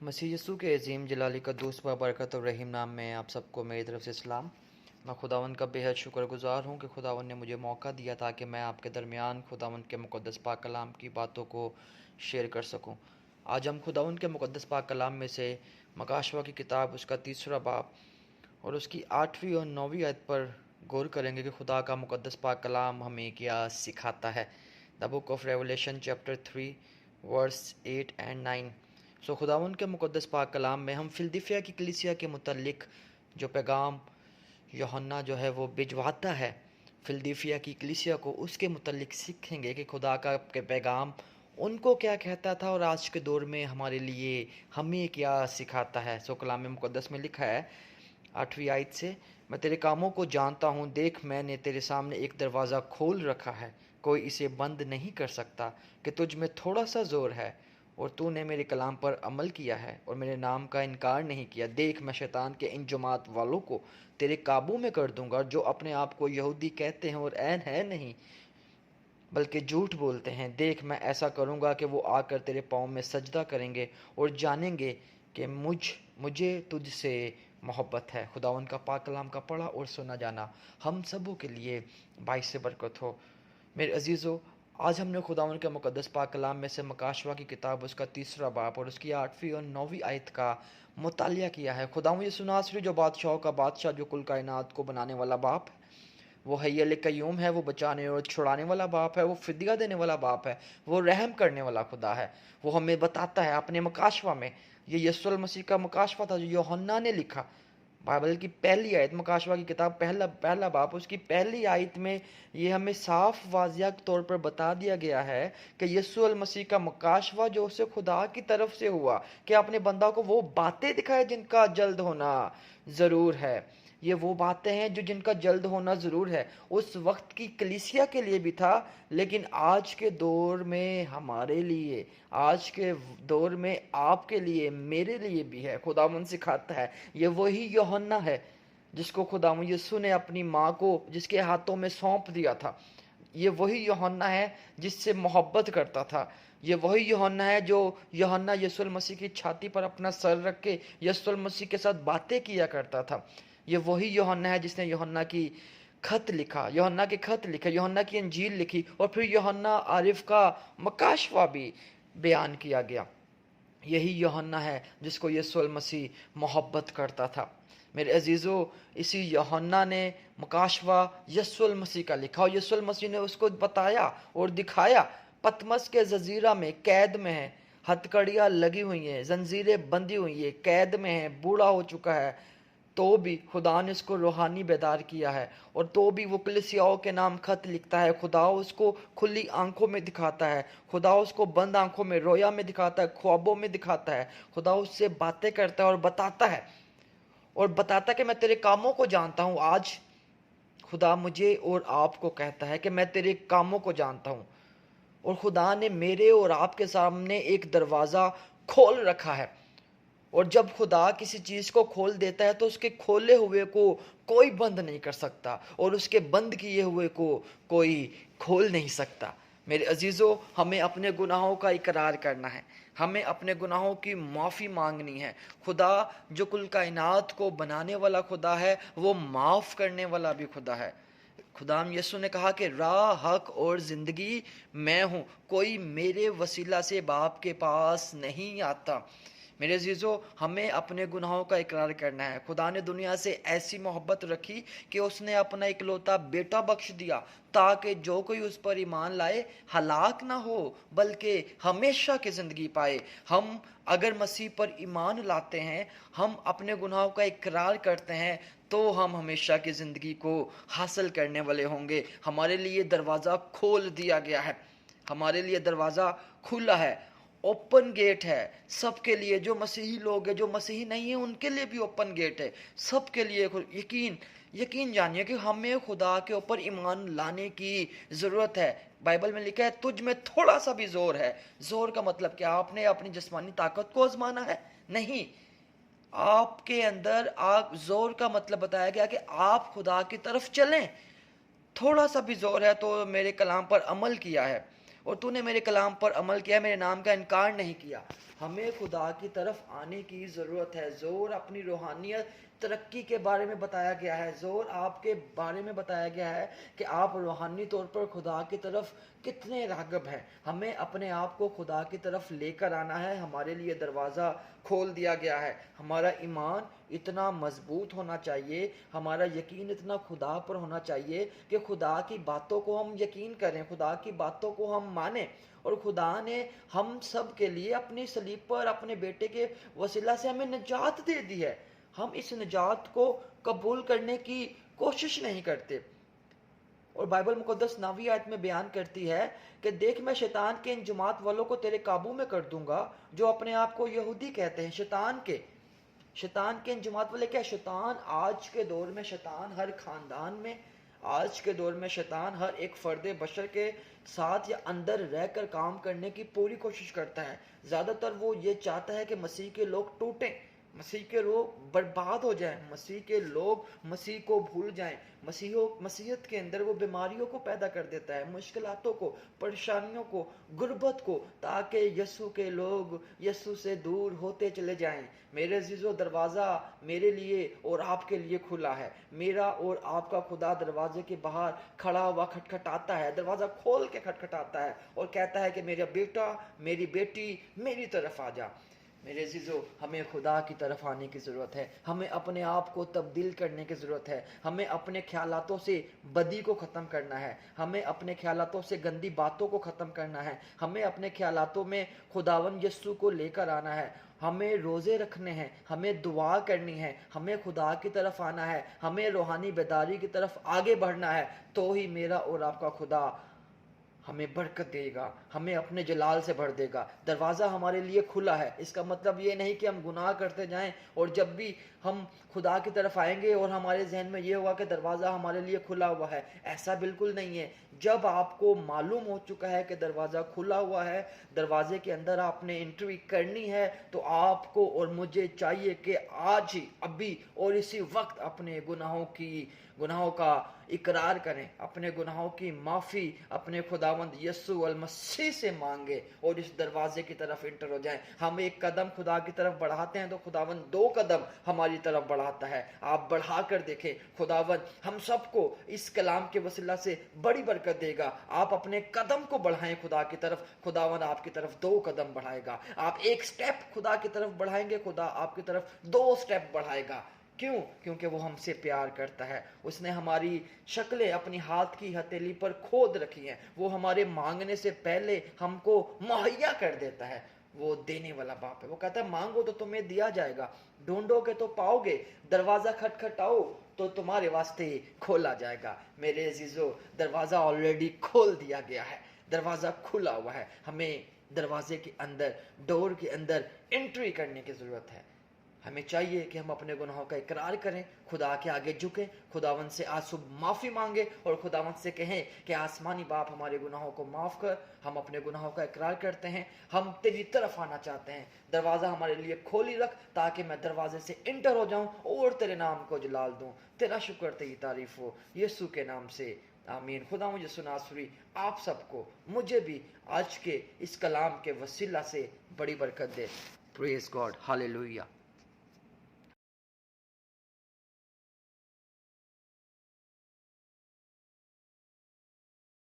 मसीह यस्सु के अजीम जलाली कद्दूस बरकत और रहीम नाम में आप सबको मेरी तरफ से सलाम। मैं खुदावंद का बेहद शुक्रगुजार हूँ कि खुदावंद ने मुझे मौका दिया ताकि मैं आपके दरमियान खुदावंद के मुक़द्दस पाक कलाम की बातों को शेयर कर सकूँ। आज हम खुदावंद के मुक़द्दस पाक कलाम में से मकाशवा की किताब उसका 3रा बाब और उसकी 8वीं और 9वीं आयत पर गौर करेंगे कि खुदा का मुक़द्दस पाक कलाम हमें क्या सिखाता है। The book of Revelation chapter 3 verse 8 and 9। So खुदावंद के मुक़द्दस पाक कलाम में हम फिलदिफिया की कलीसिया के मुतल्लिक जो पैगाम यूहन्ना जो है वो भिजवाता है फिलदिफिया की कलीसिया को, उसके मुतल्लिक सीखेंगे कि खुदा का पैगाम उनको क्या कहता था और आज के दौर में हमारे लिए हमें क्या सिखाता है। सो कलाम मुक़द्दस में लिखा है 8वीं आयत से, मैं तेरे कामों को जानता हूँ, देख मैंने तेरे सामने एक दरवाज़ा खोल रखा है, कोई इसे बंद नहीं कर सकता कि तुझ में थोड़ा सा ज़ोर है और तूने मेरे कलाम पर अमल किया है और मेरे नाम का इनकार नहीं किया। देख मैं शैतान के इन जमात वालों को तेरे काबू में कर दूंगा जो अपने आप को यहूदी कहते हैं और ऐन है नहीं बल्कि झूठ बोलते हैं। देख मैं ऐसा करूंगा कि वो आकर तेरे पाँव में सजदा करेंगे और जानेंगे कि मुझे तुझसे मोहब्बत है। खुदावन का पाक कलाम का पढ़ा और सुना जाना हम सबों के लिए बाइस से बरकत हो। मेरे अजीज़ों, आज हमने खुदावन के मुक़द्दस पाक कलाम में से मकाशवा की किताब उसका 3रा बाब और उसकी 8वीं और 9वीं आयत का मुतालिया किया है। खुदावन यीशु नासरी जो बादशाहों का बादशाह, जो कुल कायनात को बनाने वाला बाप है, वो हय्यल कय्यूम है, वो बचाने और छुड़ाने वाला बाप है, वो फिदिया देने वाला बाप है, वो रहम करने वाला खुदा है। वो हमें बताता है अपने मकाशवा में, ये यीशु मसीह का मकाशवा था जो यूहन्ना ने लिखा। बाइबल की पहली आयत, मकाशवा की किताब पहला बाप उसकी पहली आयत में ये हमें साफ वाज़िया तौर पर बता दिया गया है कि यीशु मसीह का मकाशवा जो उसे खुदा की तरफ से हुआ कि अपने बंदा को वो बातें दिखाए जिनका जल्द होना ज़रूर है। ये वो बातें हैं जो जिनका जल्द होना ज़रूर है। उस वक्त की कलीसिया के लिए भी था, लेकिन आज के दौर में हमारे लिए, आज के दौर में आपके लिए, मेरे लिए भी है। खुदावंद सिखाता है, ये वही यूहन्ना है जिसको खुदावंद यीशु ने अपनी माँ को जिसके हाथों में सौंप दिया था। ये वही यूहन्ना है जिससे मोहब्बत करता था। ये वही यूहन्ना है जो यूहन्ना यीशु मसीह की छाती पर अपना सर रख के यीशु मसीह के साथ बातें किया करता था। ये वही यूहन्ना है जिसने यूहन्ना की खत लिखा, यूहन्ना के खत लिखे, यूहन्ना की अंजील लिखी और फिर यूहन्ना आरिफ का मकाशवा भी बयान किया गया। यही यूहन्ना है जिसको यीशु मसीह मोहब्बत करता था। मेरे अजीज़ों, इसी यूहन्ना ने मकाशवा यीशु मसीह का लिखा और यीशु मसीह ने उसको बताया और दिखाया। पतमस के जजीरा में कैद में है, हथकड़ियाँ लगी हुई हैं, जंजीरें बंधी हुई है, कैद में है, बूढ़ा हो चुका है, तो भी खुदा ने उसको रूहानी बेदार किया है और तो भी वो कलीसियाओं के नाम खत लिखता है। खुदा उसको खुली आंखों में दिखाता है, खुदा उसको बंद आंखों में, रोया में दिखाता है, ख्वाबों में दिखाता है। खुदा उससे बातें करता है और बताता है कि मैं तेरे कामों को जानता हूँ। आज खुदा मुझे और आपको कहता है कि मैं तेरे कामों को जानता हूँ और खुदा ने मेरे और आपके सामने एक दरवाज़ा खोल रखा है। और जब खुदा किसी चीज़ को खोल देता है तो उसके खोले हुए को कोई बंद नहीं कर सकता और उसके बंद किए हुए को कोई खोल नहीं सकता। मेरे अजीज़ों, हमें अपने गुनाहों का इकरार करना है, हमें अपने गुनाहों की माफ़ी मांगनी है। खुदा जो कुल कायनात को बनाने वाला खुदा है, वो माफ़ करने वाला भी खुदा है। खुदा यीशु ने कहा कि राह, हक और ज़िंदगी मैं हूँ, कोई मेरे वसीला से बाप के पास नहीं आता। मेरे अजीज़ों, हमें अपने गुनाहों का इकरार करना है। खुदा ने दुनिया से ऐसी मोहब्बत रखी कि उसने अपना इकलौता बेटा बख्श दिया ताकि जो कोई उस पर ईमान लाए हलाक ना हो बल्कि हमेशा की ज़िंदगी पाए। हम अगर मसीह पर ईमान लाते हैं, हम अपने गुनाहों का इकरार करते हैं, तो हम हमेशा की ज़िंदगी को हासिल करने वाले होंगे। हमारे लिए दरवाज़ा खोल दिया गया है, हमारे लिए दरवाज़ा खुला है, ओपन गेट है सबके लिए। जो मसीही लोग हैं, जो मसीही नहीं है, उनके लिए भी ओपन गेट है, सबके लिए। यकीन जानिए कि हमें खुदा के ऊपर ईमान लाने की ज़रूरत है। बाइबल में लिखा है तुझ में थोड़ा सा भी ज़ोर है। ज़ोर का मतलब क्या? आपने अपनी जिस्मानी ताकत को आजमाना है? नहीं, आपके अंदर आप ज़ोर का मतलब बताया गया कि आप खुदा की तरफ चलें। थोड़ा सा भी ज़ोर है तो मेरे कलाम पर अमल किया है और तूने मेरे कलाम पर अमल किया, मेरे नाम का इनकार नहीं किया। ہمیں خدا کی طرف آنے کی ضرورت ہے. زور اپنی روحانیت ترقی کے بارے میں بتایا گیا ہے. زور آپ کے بارے میں بتایا گیا ہے کہ آپ روحانی طور پر خدا کی طرف کتنے راغب ہیں. ہمیں اپنے آپ کو خدا کی طرف لے کر آنا ہے. ہمارے لیے دروازہ کھول دیا گیا ہے. ہمارا ایمان اتنا مضبوط ہونا چاہیے, ہمارا یقین اتنا خدا پر ہونا چاہیے کہ خدا کی باتوں کو ہم یقین کریں, خدا کی باتوں کو ہم مانیں. اور خدا نے ہم سب کے لیے اپنی صلیب پر اپنے بیٹے کے وسیلہ سے ہمیں نجات دے دی ہے. ہم اس نجات کو قبول کرنے کی کوشش نہیں کرتے. اور بائبل مقدس 9ویں آیت میں بیان کرتی ہے کہ دیکھ میں شیطان کے ان جماعت والوں کو تیرے قابو میں کر دوں گا جو اپنے آپ کو یہودی کہتے ہیں. شیطان کے ان جماعت والے کیا؟ شیطان آج کے دور میں, شیطان ہر خاندان میں, آج کے دور میں شیطان ہر ایک فرد بشر کے ساتھ یا اندر رہ کر کام کرنے کی پوری کوشش کرتا ہے. زیادہ تر وہ یہ چاہتا ہے کہ مسیح کے لوگ ٹوٹیں, مسیح کے لوگ برباد ہو جائیں, مسیح کے لوگ مسیح کو بھول جائیں. مسیحیت کے اندر وہ بیماریوں کو پیدا کر دیتا ہے, مشکلاتوں کو, پریشانیوں کو, غربت کو, تاکہ یسوع کے لوگ یسوع سے دور ہوتے چلے جائیں. میرے عزیزو, دروازہ میرے لیے اور آپ کے لیے کھلا ہے. میرا اور آپ کا خدا دروازے کے باہر کھڑا ہوا کھٹکھٹاتا ہے, دروازہ کھول کے کھٹکھٹاتا ہے اور کہتا ہے کہ میرا بیٹا, میری بیٹی, میری طرف آ جا. میرے عزیزو, ہمیں خدا کی طرف آنے کی ضرورت ہے. ہمیں اپنے آپ کو تبدیل کرنے کی ضرورت ہے. ہمیں اپنے خیالاتوں سے بدی کو ختم کرنا ہے. ہمیں اپنے خیالاتوں سے گندی باتوں کو ختم کرنا ہے. ہمیں اپنے خیالاتوں میں خداوند یسوع کو لے کر آنا ہے. ہمیں روزے رکھنے ہیں, ہمیں دعا کرنی ہے, ہمیں خدا کی طرف آنا ہے, ہمیں روحانی بیداری کی طرف آگے بڑھنا ہے. تو ہی میرا اور آپ کا خدا ہمیں برکت دے گا, ہمیں اپنے جلال سے بھر دے گا. دروازہ ہمارے لیے کھلا ہے. اس کا مطلب یہ نہیں کہ ہم گناہ کرتے جائیں اور جب بھی ہم خدا کی طرف آئیں گے اور ہمارے ذہن میں یہ ہوا کہ دروازہ ہمارے لیے کھلا ہوا ہے. ایسا بالکل نہیں ہے. جب آپ کو معلوم ہو چکا ہے کہ دروازہ کھلا ہوا ہے, دروازے کے اندر آپ نے انٹری کرنی ہے, تو آپ کو اور مجھے چاہیے کہ آج ہی, ابھی اور اسی وقت اپنے گناہوں کا اقرار کریں, اپنے گناہوں کی معافی اپنے خداوند یسوع المسیح سے مانگے اور اس دروازے کی طرف انٹر ہو جائیں. ہم ایک قدم خدا کی طرف بڑھاتے ہیں تو خداوند 2 قدم ہماری طرف بڑھاتا ہے. آپ بڑھا کر دیکھیں, خداوند ہم سب کو اس کلام کے وسیلہ سے بڑی برکت دے گا. آپ اپنے قدم کو بڑھائیں خدا کی طرف, خداوند آپ کی طرف 2 قدم بڑھائے گا. آپ 1 سٹیپ خدا کی طرف بڑھائیں گے, خدا آپ کی طرف 2 سٹیپ بڑھائے گا. کیوں؟ کیونکہ وہ ہم سے پیار کرتا ہے. اس نے ہماری شکلیں اپنی ہاتھ کی ہتھیلی پر کھود رکھی ہیں. وہ ہمارے مانگنے سے پہلے ہم کو مہیا کر دیتا ہے. وہ دینے والا باپ ہے. وہ کہتا ہے مانگو تو تمہیں دیا جائے گا, ڈھونڈو گے تو پاؤ گے, دروازہ کھٹکھٹاؤ تو تمہارے واسطے کھولا جائے گا. میرے عزیزو, دروازہ آلریڈی کھول دیا گیا ہے, دروازہ کھلا ہوا ہے. ہمیں دروازے کے اندر, ڈور کے اندر انٹری کرنے کی ضرورت ہے. ہمیں چاہیے کہ ہم اپنے گناہوں کا اقرار کریں, خدا کے آگے جھکیں, خداوند سے آج صبح معافی مانگیں اور خداوند سے کہیں کہ آسمانی باپ ہمارے گناہوں کو معاف کر. ہم اپنے گناہوں کا اقرار کرتے ہیں, ہم تیری طرف آنا چاہتے ہیں. دروازہ ہمارے لیے کھولی رکھ تاکہ میں دروازے سے انٹر ہو جاؤں اور تیرے نام کو جلال دوں. تیرا شکر, تیری تعریف ہو یسوع کے نام سے, آمین. خدا مجھے ناصری آپ سب کو, مجھے بھی آج کے اس کلام کے وسیلہ سے بڑی برکت دے. پریز گاڈ, ہاللیلویہ.